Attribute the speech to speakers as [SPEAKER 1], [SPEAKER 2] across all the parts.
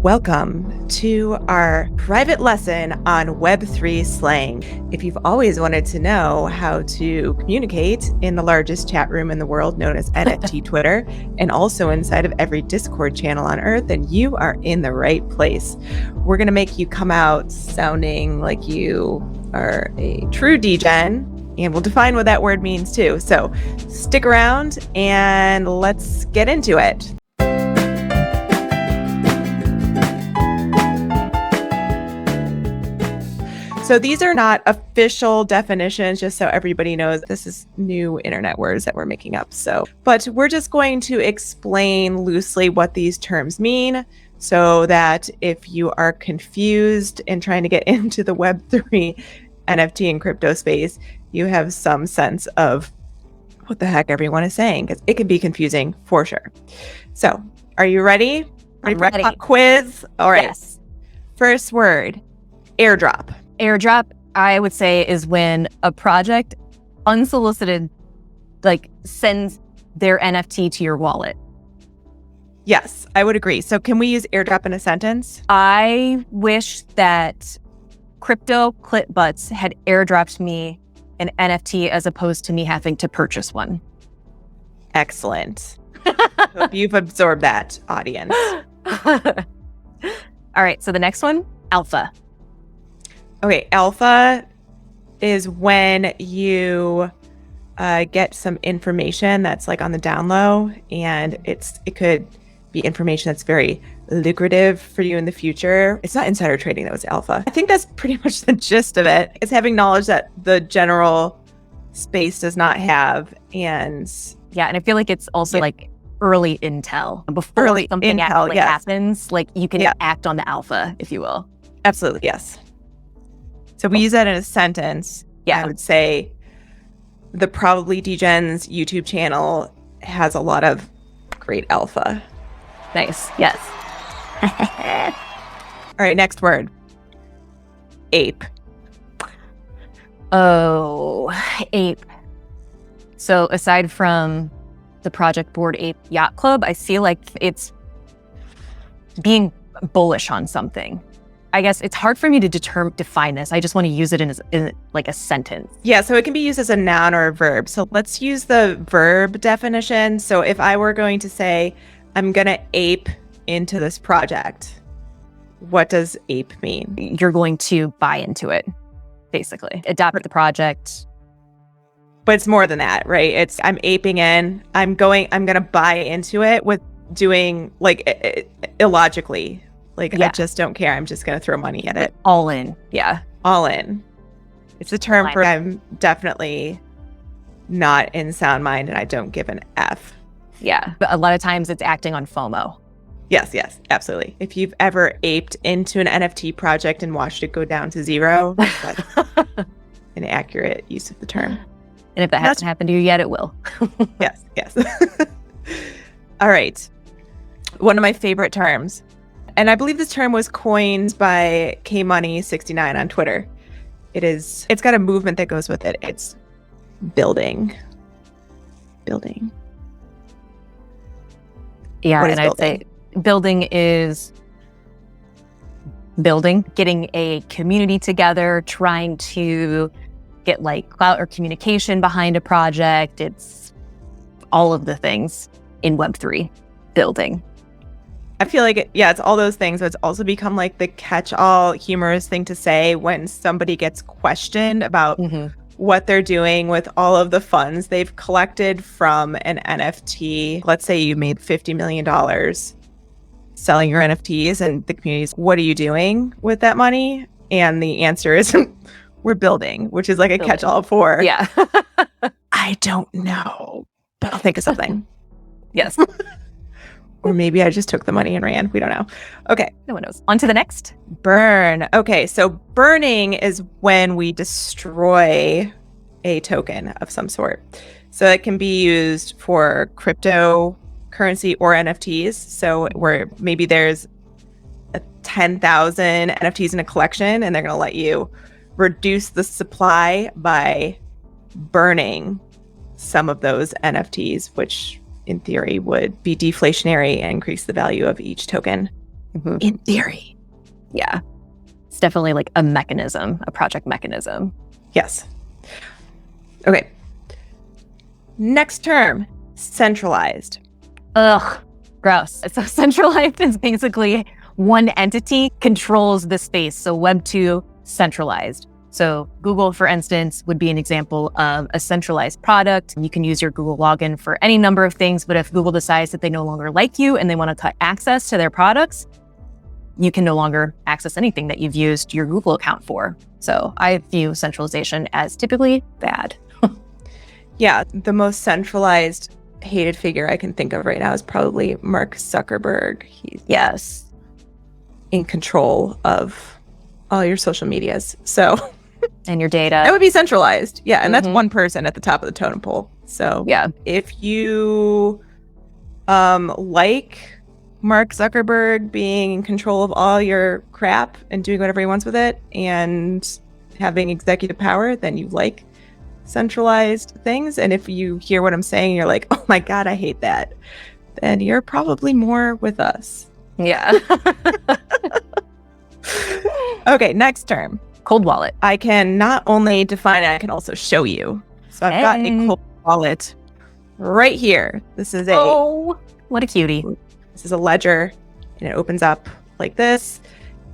[SPEAKER 1] Welcome to our private lesson on Web3 slang. If you've always wanted to know how to communicate in the largest chat room in the world, known as NFT Twitter, and also inside of every Discord channel on Earth, then you are in the right place. We're going to make you come out sounding like you are a true degen, and we'll define what that word means too. So stick around and let's get into it. So these are not official definitions, just so everybody knows. This is new internet words that we're making up. But we're just going to explain loosely what these terms mean so that if you are confused and trying to get into the Web3 NFT and crypto space, you have some sense of what the heck everyone is saying, because it can be confusing for sure. So are you ready?
[SPEAKER 2] I'm ready.
[SPEAKER 1] For a quiz? All right.
[SPEAKER 2] Yes.
[SPEAKER 1] First word, airdrop.
[SPEAKER 2] Airdrop, I would say, is when a project unsolicited, sends their NFT to your wallet.
[SPEAKER 1] Yes, I would agree. So can we use airdrop in a sentence?
[SPEAKER 2] I wish that Crypto Clit Butts had airdropped me an NFT as opposed to me having to purchase one.
[SPEAKER 1] Excellent. Hope you've absorbed that, audience.
[SPEAKER 2] All right, so the next one, alpha.
[SPEAKER 1] Okay, alpha is when you get some information that's like on the down low, and it could be information that's very lucrative for you in the future. It's not insider trading, that was alpha. I think that's pretty much the gist of it. It's having knowledge that the general space does not have. And
[SPEAKER 2] yeah, and I feel like it's also like early intel. Before something actually happens, you can act on the alpha, if you will.
[SPEAKER 1] Absolutely, yes. So we use that in a sentence.
[SPEAKER 2] Yeah.
[SPEAKER 1] I would say the Probably Degen's YouTube channel has a lot of great alpha.
[SPEAKER 2] Nice. Yes.
[SPEAKER 1] All right, next word. Ape.
[SPEAKER 2] Oh, ape. So aside from the Project Board Ape Yacht Club, I feel like it's being bullish on something. I guess it's hard for me to define this. I just want to use it in a sentence.
[SPEAKER 1] Yeah, so it can be used as a noun or a verb. So let's use the verb definition. So if I were going to say, I'm going to ape into this project, what does ape mean?
[SPEAKER 2] You're going to buy into it, basically. Adopt the project.
[SPEAKER 1] But it's more than that, right? It's I'm aping in. I'm going to buy into it with doing illogically. I just don't care. I'm just going to throw money at it.
[SPEAKER 2] All in. Yeah.
[SPEAKER 1] All in. It's a term for I'm definitely not in sound mind and I don't give an F.
[SPEAKER 2] Yeah. But a lot of times it's acting on FOMO.
[SPEAKER 1] Yes, absolutely. If you've ever aped into an NFT project and watched it go down to zero, that's an accurate use of the term.
[SPEAKER 2] And if that hasn't happened to you yet, it will.
[SPEAKER 1] Yes. All right. One of my favorite terms. And I believe this term was coined by KMoney69 on Twitter. It's got a movement that goes with it. It's building.
[SPEAKER 2] Yeah,
[SPEAKER 1] and
[SPEAKER 2] building? I'd say building is getting a community together, trying to get clout or communication behind a project. It's all of the things in Web3, building.
[SPEAKER 1] I feel like it's all those things, but it's also become the catch-all humorous thing to say when somebody gets questioned about what they're doing with all of the funds they've collected from an NFT. Let's say you made $50 million selling your NFTs, and the community's, what are you doing with that money? And the answer is, we're building, which is a catch-all for, I don't know, but I'll think of something.
[SPEAKER 2] Yes.
[SPEAKER 1] Or maybe I just took the money and ran. We don't know. Okay.
[SPEAKER 2] No one knows. On to the next.
[SPEAKER 1] Burn. Okay. So burning is when we destroy a token of some sort. So it can be used for cryptocurrency or NFTs. So where maybe there's 10,000 NFTs in a collection and they're going to let you reduce the supply by burning some of those NFTs, which in theory would be deflationary and increase the value of each token. in theory.
[SPEAKER 2] Yeah. It's definitely like a mechanism, a project mechanism.
[SPEAKER 1] Yes. Okay. Next term, centralized.
[SPEAKER 2] Ugh, gross. So centralized is basically one entity controls the space. So Web 2, centralized. So Google, for instance, would be an example of a centralized product. You can use your Google login for any number of things, but if Google decides that they no longer like you and they want to cut access to their products, you can no longer access anything that you've used your Google account for. So I view centralization as typically bad.
[SPEAKER 1] Yeah, the most centralized hated figure I can think of right now is probably Mark Zuckerberg. He's in control of all your social medias. So
[SPEAKER 2] and your data.
[SPEAKER 1] That would be centralized. Yeah, and that's one person at the top of the totem pole. So
[SPEAKER 2] yeah,
[SPEAKER 1] if you like Mark Zuckerberg being in control of all your crap and doing whatever he wants with it and having executive power, then you like centralized things. And if you hear what I'm saying, you're like, oh my God, I hate that, then you're probably more with us.
[SPEAKER 2] Yeah.
[SPEAKER 1] Okay, next term.
[SPEAKER 2] Cold wallet.
[SPEAKER 1] I can not only define it, I can also show you. So I've got a cold wallet right here. This is
[SPEAKER 2] what a cutie.
[SPEAKER 1] This is a ledger, and it opens up like this.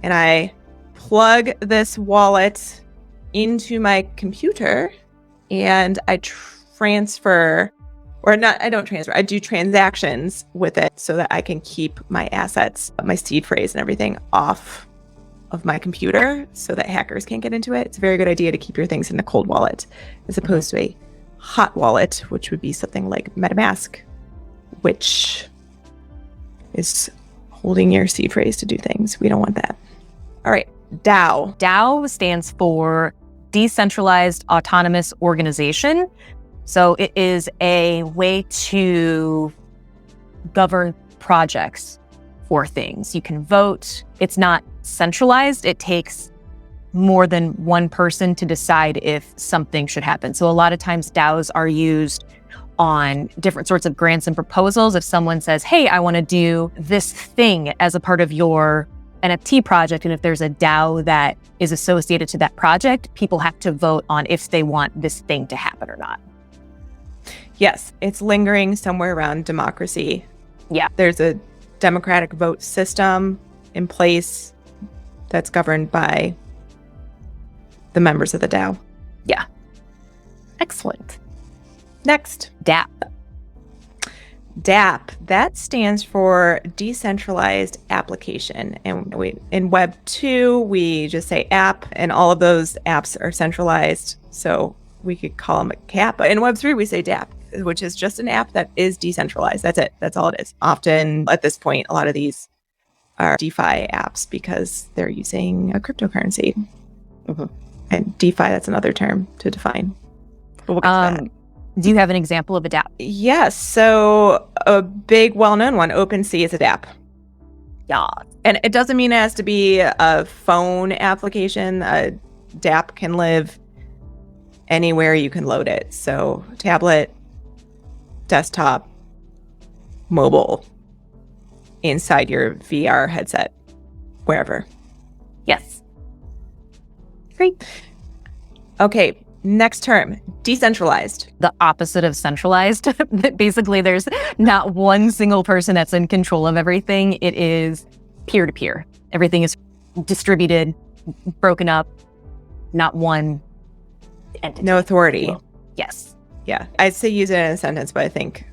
[SPEAKER 1] And I plug this wallet into my computer, and I transfer, or not, I don't transfer, I do transactions with it so that I can keep my assets, my seed phrase and everything off of my computer so that hackers can't get into it. It's a very good idea to keep your things in the cold wallet as opposed to a hot wallet, which would be something like MetaMask, which is holding your seed phrase to do things. We don't want that. All right, DAO.
[SPEAKER 2] DAO stands for Decentralized Autonomous Organization. So it is a way to govern projects for things. You can vote. It's not centralized. It takes more than one person to decide if something should happen. So a lot of times DAOs are used on different sorts of grants and proposals. If someone says, hey, I want to do this thing as a part of your NFT project, and if there's a DAO that is associated to that project, people have to vote on if they want this thing to happen or not.
[SPEAKER 1] Yes, it's lingering somewhere around democracy.
[SPEAKER 2] Yeah.
[SPEAKER 1] There's a democratic vote system in place that's governed by the members of the DAO.
[SPEAKER 2] Yeah. Excellent.
[SPEAKER 1] Next,
[SPEAKER 2] dApp.
[SPEAKER 1] dApp, that stands for Decentralized Application. And in Web 2, we just say app, and all of those apps are centralized. So we could call them a CAP. But in Web 3, we say dApp, which is just an app that is decentralized. That's it. That's all it is. Often at this point, a lot of these are DeFi apps because they're using a cryptocurrency. Mm-hmm. And DeFi, that's another term to define. But we'll get to that.
[SPEAKER 2] Do you have an example of a dApp?
[SPEAKER 1] Yes. So a big well-known one, OpenSea, is a dApp.
[SPEAKER 2] Yeah.
[SPEAKER 1] And it doesn't mean it has to be a phone application. A dApp can live anywhere you can load it. So tablet, desktop, mobile, inside your VR headset, wherever.
[SPEAKER 2] Yes. Great.
[SPEAKER 1] Okay. Next term, decentralized.
[SPEAKER 2] The opposite of centralized. Basically, there's not one single person that's in control of everything. It is peer-to-peer. Everything is distributed, broken up, not one entity.
[SPEAKER 1] No authority.
[SPEAKER 2] Yes.
[SPEAKER 1] Yeah. I'd say use it in a sentence, but I think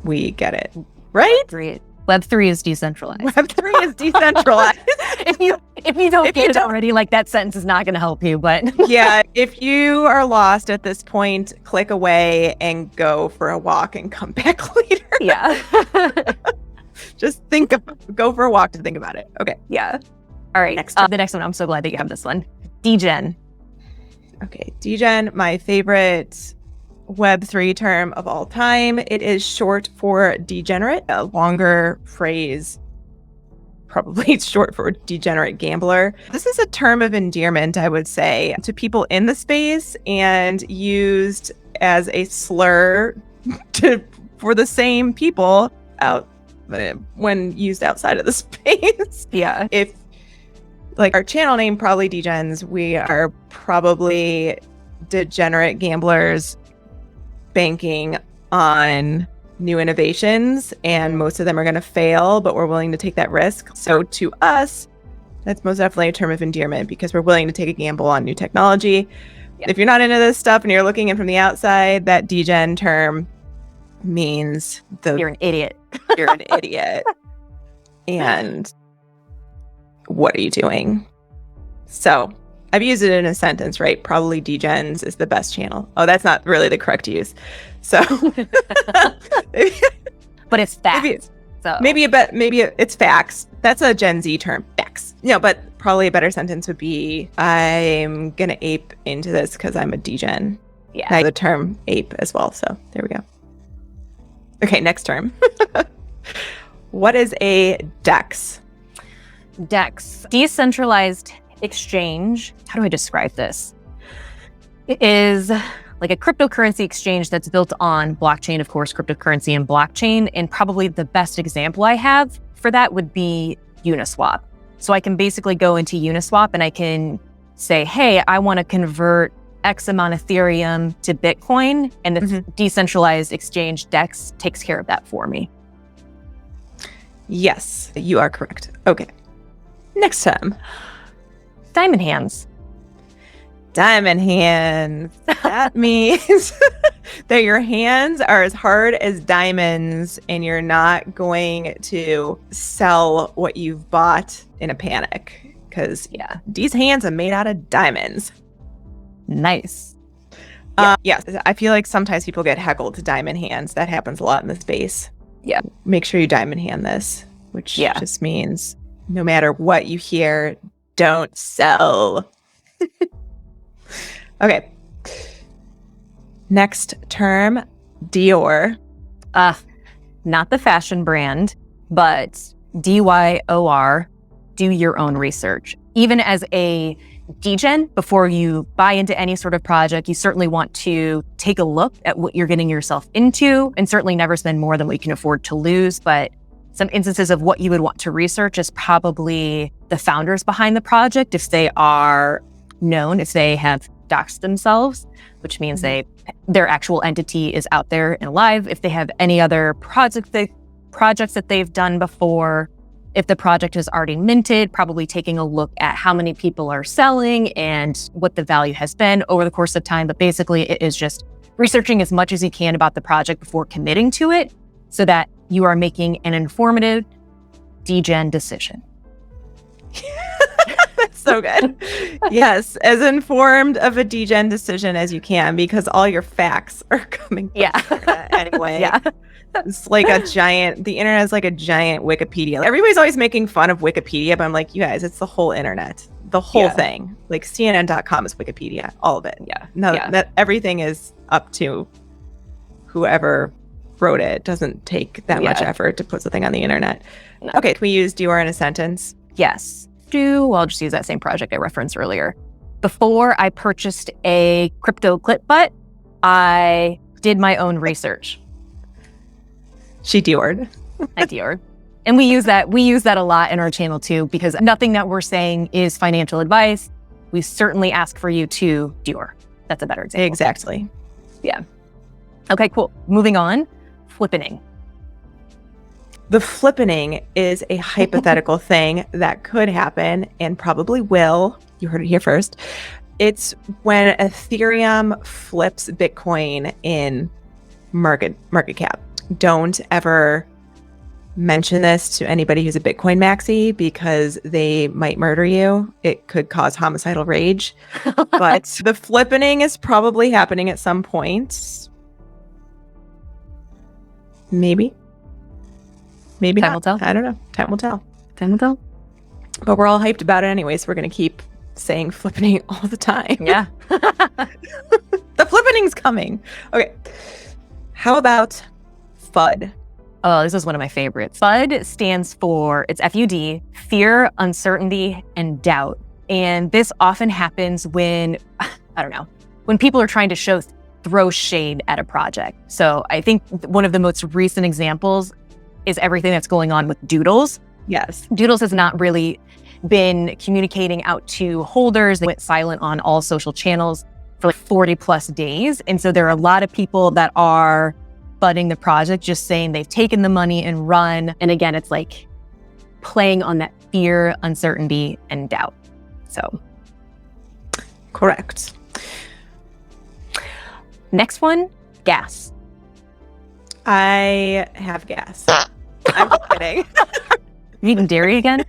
[SPEAKER 1] we get it. Right?
[SPEAKER 2] Web 3 is decentralized.
[SPEAKER 1] Web 3 is decentralized.
[SPEAKER 2] If you don't get it already, like that sentence is not going to help you, but
[SPEAKER 1] yeah, if you are lost at this point, click away and go for a walk and come back later.
[SPEAKER 2] Yeah.
[SPEAKER 1] Just go for a walk to think about it. Okay.
[SPEAKER 2] Yeah. All right. The next one, I'm so glad that you have this one. Degen.
[SPEAKER 1] Okay. Degen, my favorite Web3 term of all time. It is short for degenerate, a longer phrase, probably short for degenerate gambler. This is a term of endearment, I would say, to people in the space and used as a slur for the same people out when used outside of the space.
[SPEAKER 2] Yeah.
[SPEAKER 1] If like our channel name, probably Degens, we are probably degenerate gamblers banking on new innovations, and most of them are going to fail, but we're willing to take that risk. So to us, that's most definitely a term of endearment because we're willing to take a gamble on new technology. Yeah. If you're not into this stuff and you're looking in from the outside, that degen term means
[SPEAKER 2] you're an idiot.
[SPEAKER 1] You're an idiot. And what are you doing? So I've used it in a sentence, right? Probably Degens is the best channel. Oh, that's not really the correct use. So,
[SPEAKER 2] but it's facts.
[SPEAKER 1] Maybe it's facts. That's a Gen Z term, facts. But probably a better sentence would be, I'm gonna ape into this because I'm a degen.
[SPEAKER 2] Yeah,
[SPEAKER 1] the term ape as well. So there we go. Okay, next term. What is a DEX?
[SPEAKER 2] DEX, decentralized exchange. How do I describe this? It is like a cryptocurrency exchange that's built on blockchain, of course, cryptocurrency and blockchain. And probably the best example I have for that would be Uniswap. So I can basically go into Uniswap and I can say, hey, I want to convert X amount of Ethereum to Bitcoin. And the decentralized exchange DEX takes care of that for me.
[SPEAKER 1] Yes, you are correct. Okay. Next time.
[SPEAKER 2] Diamond hands.
[SPEAKER 1] Diamond hands. That means that your hands are as hard as diamonds and you're not going to sell what you've bought in a panic. Because, these hands are made out of diamonds.
[SPEAKER 2] Nice.
[SPEAKER 1] Yes, I feel like sometimes people get heckled to diamond hands. That happens a lot in the space.
[SPEAKER 2] Yeah.
[SPEAKER 1] Make sure you diamond hand this, which just means no matter what you hear, don't sell. Okay. Next term, DYOR.
[SPEAKER 2] Not the fashion brand, but DYOR, do your own research. Even as a degen, before you buy into any sort of project, you certainly want to take a look at what you're getting yourself into and certainly never spend more than what you can afford to lose. But some instances of what you would want to research is probably the founders behind the project, if they are known, if they have doxed themselves, which means their actual entity is out there and alive. If they have any other projects that they've done before, if the project is already minted, probably taking a look at how many people are selling and what the value has been over the course of time. But basically, it is just researching as much as you can about the project before committing to it so that you are making an informative degen decision.
[SPEAKER 1] That's so good. Yes, as informed of a degen decision as you can, because all your facts are coming from the internet anyway. It's like the internet is like a giant Wikipedia. Everybody's always making fun of Wikipedia, but I'm like, you guys, it's the whole internet. The whole thing. Like CNN.com is Wikipedia. All of it. That everything is up to whoever wrote it. It doesn't take that much effort to put something on the internet. No. Okay, can we use DYOR in a sentence?
[SPEAKER 2] Yes. I'll just use that same project I referenced earlier. Before I purchased a crypto clip butt, I did my own research.
[SPEAKER 1] She DYOR'd.
[SPEAKER 2] I DYOR'd. And we use that a lot in our channel too, because nothing that we're saying is financial advice. We certainly ask for you to DYOR. That's a better example.
[SPEAKER 1] Exactly.
[SPEAKER 2] Yeah. Okay, cool. Moving on. Flippening.
[SPEAKER 1] The flippening is a hypothetical thing that could happen and probably will. You heard it here first. It's when Ethereum flips Bitcoin in market cap. Don't ever mention this to anybody who's a Bitcoin maxi because they might murder you. It could cause homicidal rage. But the flippening is probably happening at some point. Maybe
[SPEAKER 2] Time
[SPEAKER 1] not.
[SPEAKER 2] will tell.
[SPEAKER 1] I don't know. Time will tell.
[SPEAKER 2] But
[SPEAKER 1] we're all hyped about it anyway, so we're going to keep saying flippening all the time.
[SPEAKER 2] Yeah.
[SPEAKER 1] The flippening's coming. Okay. How about FUD?
[SPEAKER 2] Oh, this is one of my favorites. FUD stands for, it's FUD, fear, uncertainty, and doubt. And this often happens when, when people are trying to throw shade at a project. So I think one of the most recent examples is everything that's going on with Doodles.
[SPEAKER 1] Yes.
[SPEAKER 2] Doodles has not really been communicating out to holders. They went silent on all social channels for like 40 plus days. And so there are a lot of people that are budding the project, just saying they've taken the money and run. And again, it's like playing on that fear, uncertainty, and doubt. So.
[SPEAKER 1] Correct.
[SPEAKER 2] Next one, gas.
[SPEAKER 1] I have gas. I'm just kidding.
[SPEAKER 2] You eating dairy again?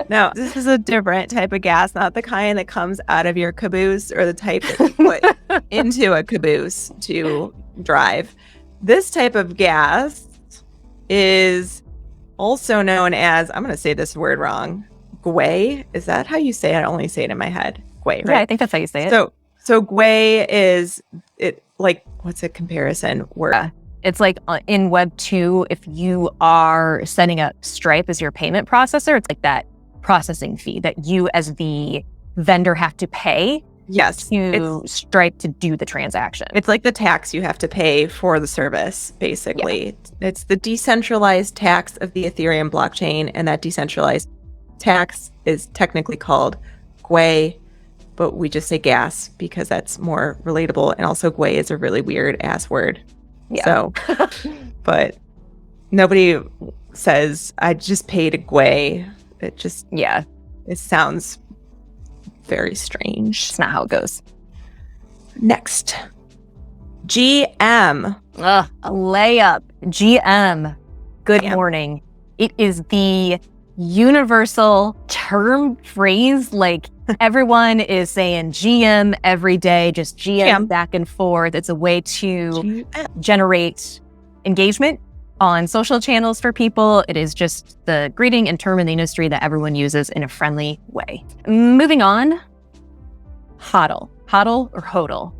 [SPEAKER 1] No, this is a different type of gas, not the kind that comes out of your caboose or the type that you put into a caboose to drive. This type of gas is also known as, I'm going to say this word wrong, gwei. Is that how you say it? I only say it in my head. Gwei, right?
[SPEAKER 2] Yeah, I think that's how you say it.
[SPEAKER 1] So gwei is, it like, what's a comparison word?
[SPEAKER 2] It's like in Web2, if you are setting up Stripe as your payment processor, it's like that processing fee that you as the vendor have to pay to Stripe to do the transaction.
[SPEAKER 1] It's like the tax you have to pay for the service, basically. Yeah. It's the decentralized tax of the Ethereum blockchain, and that decentralized tax is technically called gwei, but we just say gas because that's more relatable. And also gwei is a really weird ass word. Yeah. So, but nobody says, I just paid a gwei. It just, it sounds very strange.
[SPEAKER 2] It's not how it goes.
[SPEAKER 1] Next, GM.
[SPEAKER 2] A layup. GM. Good morning. It is the universal term phrase. Like everyone is saying GM every day, just GM back and forth. It's a way to generate engagement on social channels for people. It is just the greeting and term in the industry that everyone uses in a friendly way. Moving on, HODL. HODL or HODL,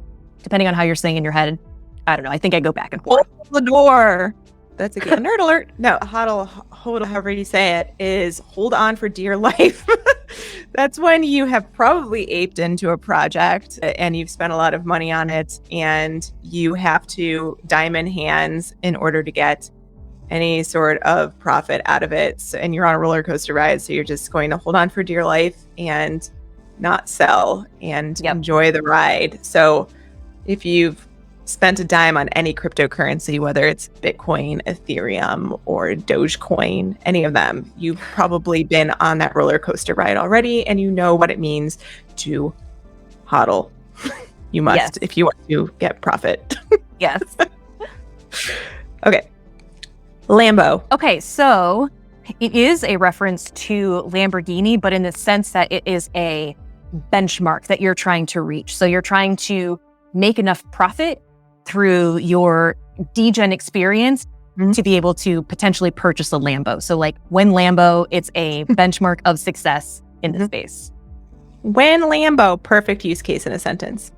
[SPEAKER 2] depending on how you're saying in your head. I don't know. I think I go back and forth.
[SPEAKER 1] Hold the door. That's a good nerd alert. No, HODL, however you say it, is hold on for dear life. That's when you have probably aped into a project and you've spent a lot of money on it and you have to diamond hands in order to get any sort of profit out of it. So, and you're on a roller coaster ride, so you're just going to hold on for dear life and not sell and enjoy the ride. So if you've spent a dime on any cryptocurrency, whether it's Bitcoin, Ethereum, or Dogecoin, any of them, you've probably been on that roller coaster ride already, and you know what it means to HODL. You must if you want to get profit.
[SPEAKER 2] Yes.
[SPEAKER 1] Okay. Lambo.
[SPEAKER 2] Okay, so it is a reference to Lamborghini, but in the sense that it is a benchmark that you're trying to reach. So you're trying to make enough profit through your degen experience to be able to potentially purchase a Lambo. So like when Lambo, it's a benchmark of success in the space.
[SPEAKER 1] When Lambo, perfect use case in a sentence.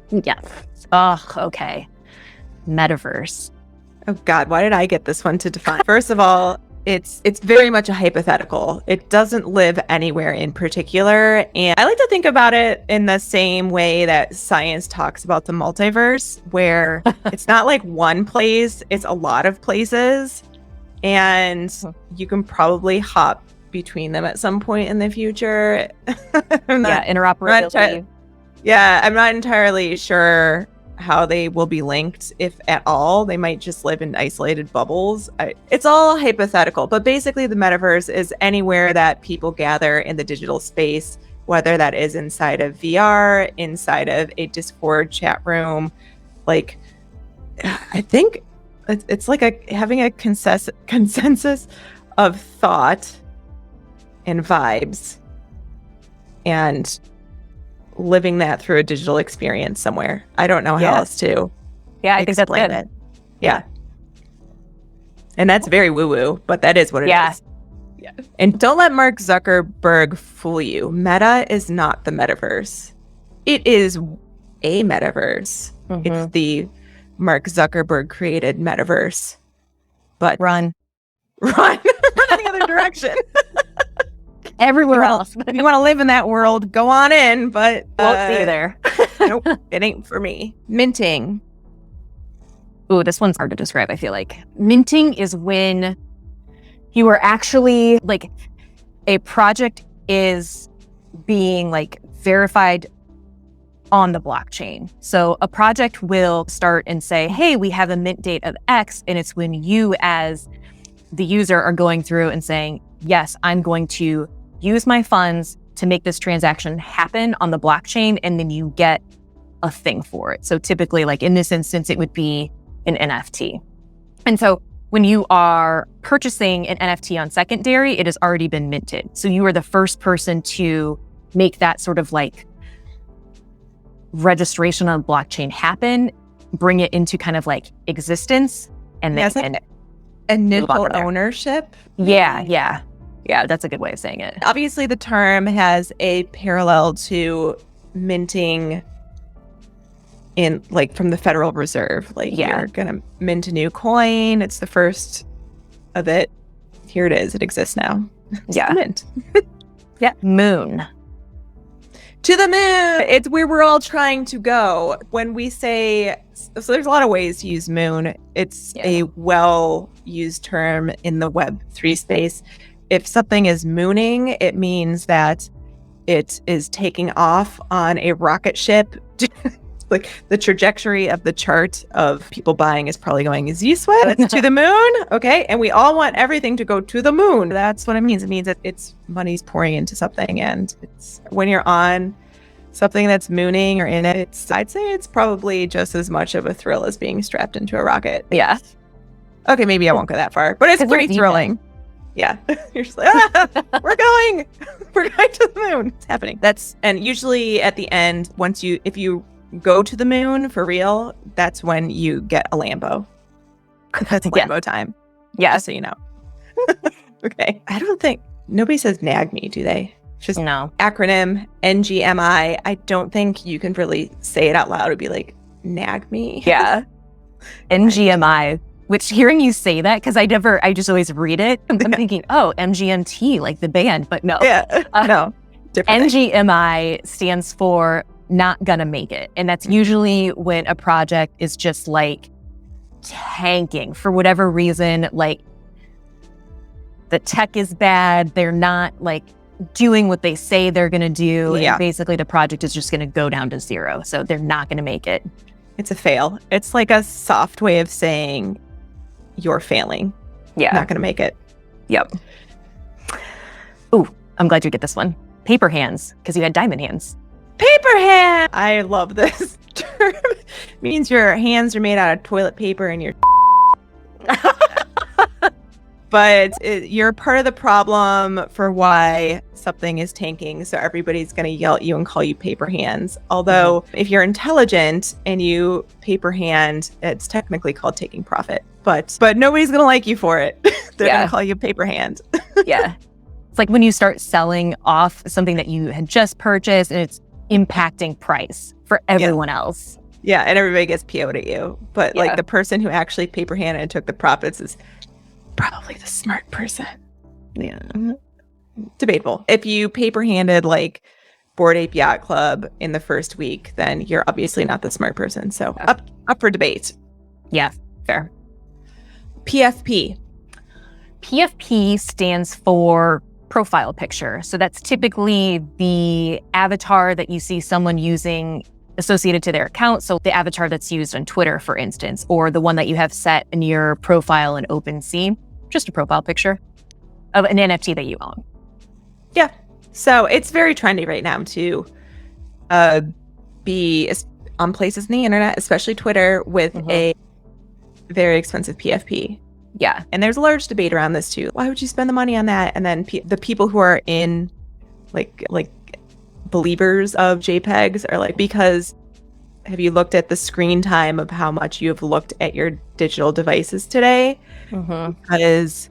[SPEAKER 2] Yes. Oh, okay. Metaverse.
[SPEAKER 1] Oh God, why did I get this one to define? First of all, it's very much a hypothetical. It doesn't live anywhere in particular. And I like to think about it in the same way that science talks about the multiverse, where it's not like one place, it's a lot of places. And you can probably hop between them at some point in the future.
[SPEAKER 2] Interoperability.
[SPEAKER 1] I'm not entirely sure how they will be linked, if at all. They might just live in isolated bubbles. It's all hypothetical, but basically the metaverse is anywhere that people gather in the digital space, whether that is inside of VR, inside of a Discord chat room. Like, I think it's like having a consensus of thought and vibes and living that through a digital experience somewhere. I don't know how else to
[SPEAKER 2] I think that's good.
[SPEAKER 1] Yeah. And that's very woo-woo, but that is what it is. Yeah. And don't let Mark Zuckerberg fool you. Meta is not the metaverse. It is a metaverse. It's the Mark Zuckerberg created metaverse. But
[SPEAKER 2] run
[SPEAKER 1] in the other direction.
[SPEAKER 2] Everywhere else.
[SPEAKER 1] If you want to live in that world, go on in, but
[SPEAKER 2] won't see you there.
[SPEAKER 1] Nope, it ain't for me. Minting.
[SPEAKER 2] Ooh, this one's hard to describe, I feel like. Minting is when you are actually, like, a project is being, like, verified on the blockchain. So a project will start and say, hey, we have a mint date of X, and it's when you as the user are going through and saying, yes, I'm going to use my funds to make this transaction happen on the blockchain, and then you get a thing for it. So typically, like in this instance, it would be an NFT. And so when you are purchasing an NFT on secondary, it has already been minted. So you are the first person to make that sort of like registration on blockchain happen, bring it into kind of like existence, and then
[SPEAKER 1] initial ownership.
[SPEAKER 2] Yeah, that's a good way of saying it.
[SPEAKER 1] Obviously, the term has a parallel to minting in like from the Federal Reserve. Like you're gonna mint a new coin. It's the first of it. Here it is. It exists now. Mint.
[SPEAKER 2] Moon.
[SPEAKER 1] To the moon. It's where we're all trying to go. When we say, so there's a lot of ways to use moon. It's a well-used term in the Web3 space. If something is mooning, it means that it is taking off on a rocket ship. Like the trajectory of the chart of people buying is probably going Z-sweat to the moon. Okay. And we all want everything to go to the moon. That's what it means. It means that it's money's pouring into something. And it's when you're on something that's mooning or in it, I'd say it's probably just as much of a thrill as being strapped into a rocket.
[SPEAKER 2] Yeah.
[SPEAKER 1] Okay. Maybe I won't go that far, but it's pretty thrilling. Yeah. You're just like, we're going to the moon. It's happening. And usually at the end, if you go to the moon for real, that's when you get a Lambo. That's Lambo time.
[SPEAKER 2] Yeah.
[SPEAKER 1] Just so you know. Okay. I don't think nobody says WAGMI, do they? Just acronym NGMI. I don't think you can really say it out loud. It'd be like NAGMI.
[SPEAKER 2] Yeah. NGMI. Which hearing you say that, because I just always read it. I'm thinking, oh, MGMT, like the band, but no.
[SPEAKER 1] Yeah. No. Different
[SPEAKER 2] NGMI stands for not gonna make it. And that's usually when a project is just like tanking for whatever reason, like the tech is bad, they're not like doing what they say they're gonna do. And basically the project is just gonna go down to zero. So they're not gonna make it.
[SPEAKER 1] It's a fail. It's like a soft way of saying you're failing. Yeah. Not gonna make it.
[SPEAKER 2] Yep. Ooh, I'm glad you get this one. Paper hands, because you had diamond hands.
[SPEAKER 1] Paper hand! I love this term. It means your hands are made out of toilet paper and you're but you're part of the problem for why something is tanking. So everybody's going to yell at you and call you paper hands. Although if you're intelligent and you paper hand, it's technically called taking profit. But nobody's going to like you for it. They're going to call you paper hand.
[SPEAKER 2] Yeah. It's like when you start selling off something that you had just purchased and it's impacting price for everyone else.
[SPEAKER 1] Yeah, and everybody gets PO'd at you. But like the person who actually paper handed and took the profits is probably the smart person. Yeah. Debatable. If you paper handed like Bored Ape Yacht Club in the first week, then you're obviously not the smart person. So up for debate.
[SPEAKER 2] Yeah, fair.
[SPEAKER 1] PFP.
[SPEAKER 2] PFP stands for profile picture. So that's typically the avatar that you see someone using associated to their account. So the avatar that's used on Twitter, for instance, or the one that you have set in your profile in OpenSea, just a profile picture of an NFT that you own.
[SPEAKER 1] Yeah. So it's very trendy right now to be on places in the internet, especially Twitter, with a very expensive PFP.
[SPEAKER 2] Yeah.
[SPEAKER 1] And there's a large debate around this too. Why would you spend the money on that? And then the people who are in like believers of JPEGs are like, because have you looked at the screen time of how much you have looked at your digital devices today? Because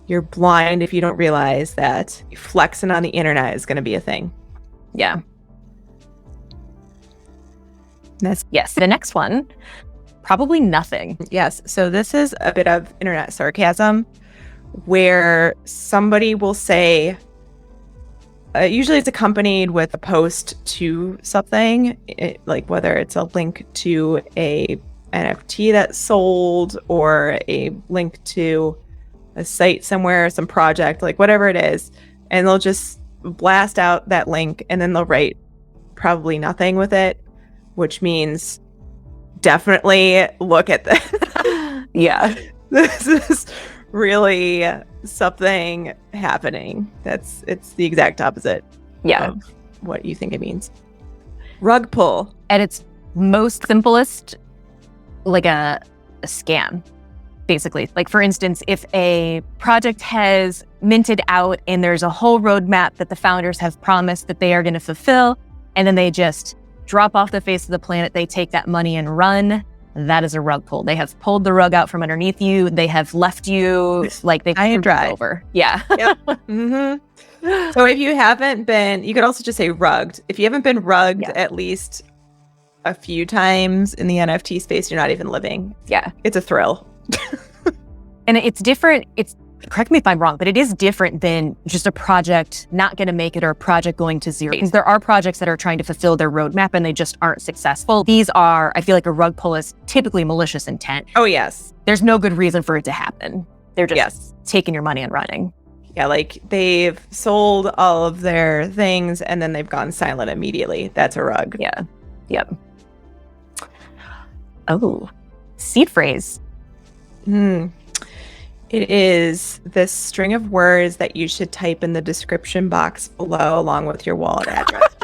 [SPEAKER 1] you're blind if you don't realize that flexing on the internet is going to be a thing.
[SPEAKER 2] Yeah. Yes. The next one, probably nothing.
[SPEAKER 1] Yes. So this is a bit of internet sarcasm where somebody will say, usually it's accompanied with a post to something, like whether it's a link to a NFT that sold or a link to a site somewhere, some project, like whatever it is. And they'll just blast out that link and then they'll write probably nothing with it, which means definitely look at this.
[SPEAKER 2] Yeah.
[SPEAKER 1] This is really something happening. It's the exact opposite of what you think it means. Rug pull.
[SPEAKER 2] At its most simplest, like a scam, basically. Like, for instance, if a project has minted out and there's a whole roadmap that the founders have promised that they are going to fulfill, and then they just drop off the face of the planet, they take that money and run, that is a rug pull. They have pulled the rug out from underneath you. They have left you like they've
[SPEAKER 1] high and dry
[SPEAKER 2] over. Yeah.
[SPEAKER 1] Yep. Mm-hmm. So if you haven't been, you could also just say rugged. If you haven't been rugged at least a few times in the NFT space, you're not even living.
[SPEAKER 2] Yeah.
[SPEAKER 1] It's a thrill.
[SPEAKER 2] And it's different. Correct me if I'm wrong, but it is different than just a project not going to make it or a project going to zero. There are projects that are trying to fulfill their roadmap and they just aren't successful. These are, I feel like a rug pull is typically malicious intent.
[SPEAKER 1] Oh, yes.
[SPEAKER 2] There's no good reason for it to happen. They're just taking your money and running.
[SPEAKER 1] Yeah, like they've sold all of their things and then they've gone silent immediately. That's a rug.
[SPEAKER 2] Yeah. Yep. Oh, seed phrase.
[SPEAKER 1] It is this string of words that you should type in the description box below along with your wallet address.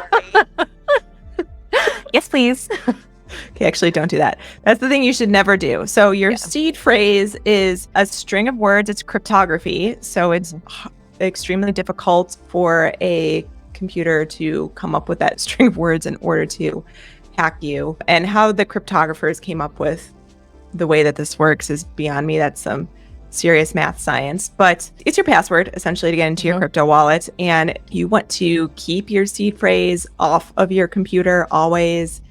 [SPEAKER 2] Yes, please.
[SPEAKER 1] Okay, actually don't do that. That's the thing you should never do. So your seed phrase is a string of words. It's cryptography. So it's extremely difficult for a computer to come up with that string of words in order to hack you. And how the cryptographers came up with the way that this works is beyond me. That's some serious math science, but it's your password essentially to get into your crypto wallet. And you want to keep your seed phrase off of your computer always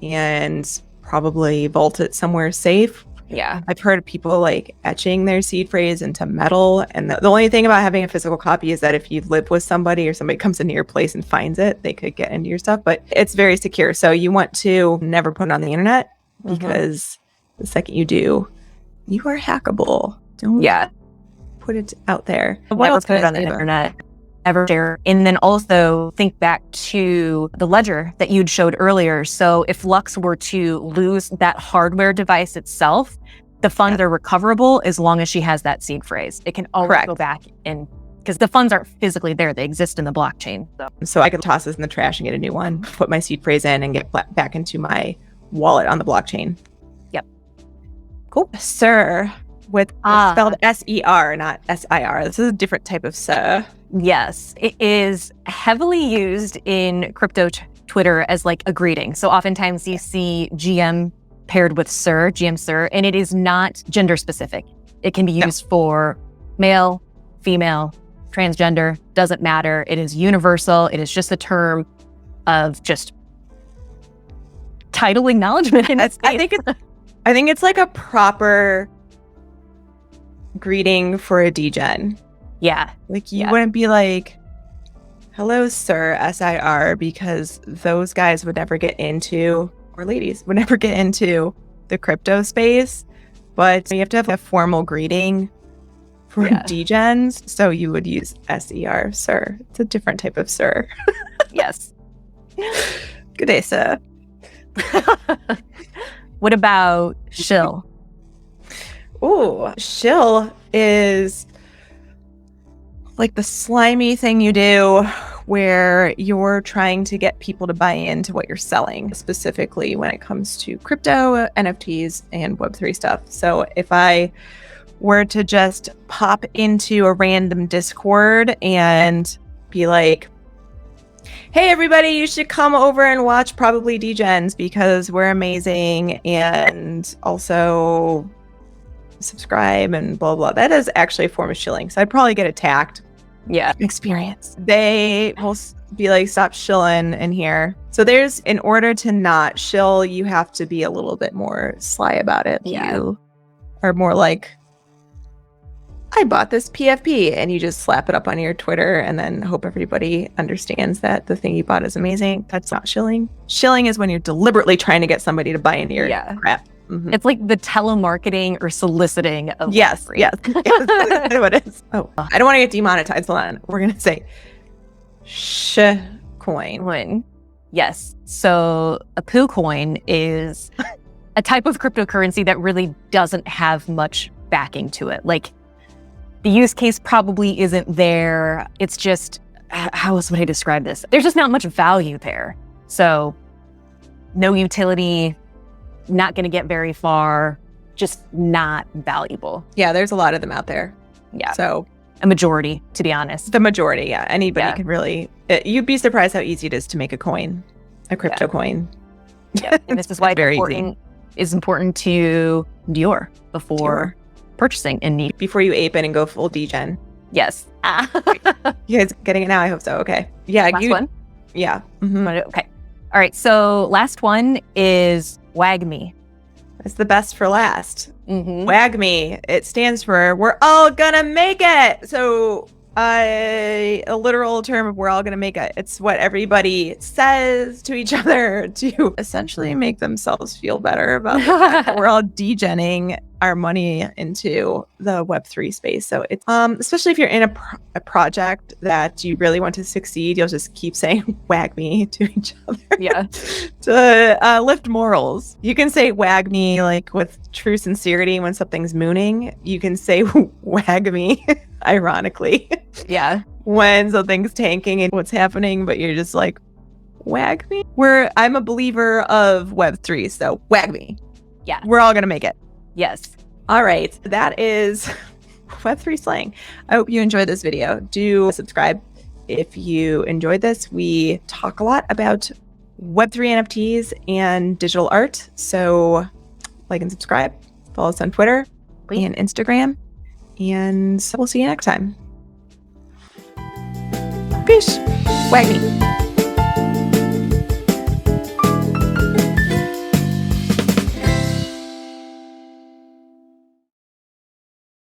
[SPEAKER 1] and probably vault it somewhere safe.
[SPEAKER 2] Yeah.
[SPEAKER 1] I've heard of people like etching their seed phrase into metal. And the only thing about having a physical copy is that if you live with somebody or somebody comes into your place and finds it, they could get into your stuff, but it's very secure. So you want to never put it on the internet because the second you do, you are hackable. Don't put it out there.
[SPEAKER 2] Never put it on the internet. Ever share. And then also think back to the ledger that you'd showed earlier. So if Lux were to lose that hardware device itself, the funds are recoverable as long as she has that seed phrase. It can always go back in because the funds aren't physically there. They exist in the blockchain.
[SPEAKER 1] So I could toss this in the trash and get a new one, put my seed phrase in and get back into my wallet on the blockchain.
[SPEAKER 2] Yep.
[SPEAKER 1] Cool. Sir. With spelled S-E-R, not S-I-R. This is a different type of sir.
[SPEAKER 2] Yes, it is heavily used in crypto Twitter as like a greeting. So oftentimes you see GM paired with sir, GM sir, and it is not gender specific. It can be used for male, female, transgender, doesn't matter. It is universal. It is just a term of just title acknowledgement.
[SPEAKER 1] I think it's like a proper greeting for a degen.
[SPEAKER 2] Yeah.
[SPEAKER 1] Like you wouldn't be like, hello, sir, S-I-R, because those guys would never get into, or ladies would never get into the crypto space. But you have to have a formal greeting for degens. So you would use S-E-R, sir. It's a different type of sir.
[SPEAKER 2] Yes.
[SPEAKER 1] Good day, sir.
[SPEAKER 2] What about shill?
[SPEAKER 1] Ooh, shill is like the slimy thing you do where you're trying to get people to buy into what you're selling, specifically when it comes to crypto, NFTs, and Web3 stuff. So if I were to just pop into a random Discord and be like, hey, everybody, you should come over and watch Probably Degens because we're amazing, and also subscribe and blah blah. That is actually a form of shilling. So I'd probably get attacked.
[SPEAKER 2] Yeah.
[SPEAKER 1] Experience. They will be like, stop shilling in here. So there's, in order to not shill, you have to be a little bit more sly about it.
[SPEAKER 2] Yeah.
[SPEAKER 1] You are more like, I bought this PFP, and you just slap it up on your Twitter and then hope everybody understands that the thing you bought is amazing. That's not shilling. Shilling is when you're deliberately trying to get somebody to buy into your crap.
[SPEAKER 2] It's like the telemarketing or soliciting of
[SPEAKER 1] yes,
[SPEAKER 2] Web3.
[SPEAKER 1] yes, that's what it is. Oh, I don't want to get demonetized. Hold on. We're gonna say sh-coin.
[SPEAKER 2] Yes. So a poo coin is a type of cryptocurrency that really doesn't have much backing to it. Like, the use case probably isn't there. It's just, how else would I describe this? There's just not much value there. So no utility, not going to get very far, just not valuable.
[SPEAKER 1] Yeah, there's a lot of them out there.
[SPEAKER 2] Yeah.
[SPEAKER 1] So
[SPEAKER 2] a majority, to be honest.
[SPEAKER 1] the majority, yeah. Anybody can really, you'd be surprised how easy it is to make a coin, a crypto coin.
[SPEAKER 2] Yeah. And this is why it's important to DYOR before purchasing and need.
[SPEAKER 1] Before you ape it and go full degen.
[SPEAKER 2] Yes.
[SPEAKER 1] You guys getting it now? I hope so. Okay. Yeah.
[SPEAKER 2] Last one?
[SPEAKER 1] Yeah.
[SPEAKER 2] Okay. All right. So last one is WAGMI.
[SPEAKER 1] It's the best for last. WAGMI. It stands for we're all gonna make it. So a literal term of we're all gonna make it. It's what everybody says to each other to essentially make themselves feel better about the fact that we're all degenning our money into the Web3 space. So it's especially if you're in a project that you really want to succeed, you'll just keep saying WAGMI to each other.
[SPEAKER 2] Yeah.
[SPEAKER 1] To lift morals. You can say WAGMI like with true sincerity when something's mooning. You can say WAGMI ironically.
[SPEAKER 2] Yeah.
[SPEAKER 1] When something's tanking and what's happening, but you're just like, WAGMI? I'm a believer of Web3, so WAGMI.
[SPEAKER 2] Yeah.
[SPEAKER 1] We're all gonna make it.
[SPEAKER 2] Yes.
[SPEAKER 1] All right. That is Web3 slang. I hope you enjoyed this video. Do subscribe if you enjoyed this. We talk a lot about Web3 NFTs and digital art. So like and subscribe. Follow us on Twitter and Instagram. And we'll see you next time. Peace. WAGMI.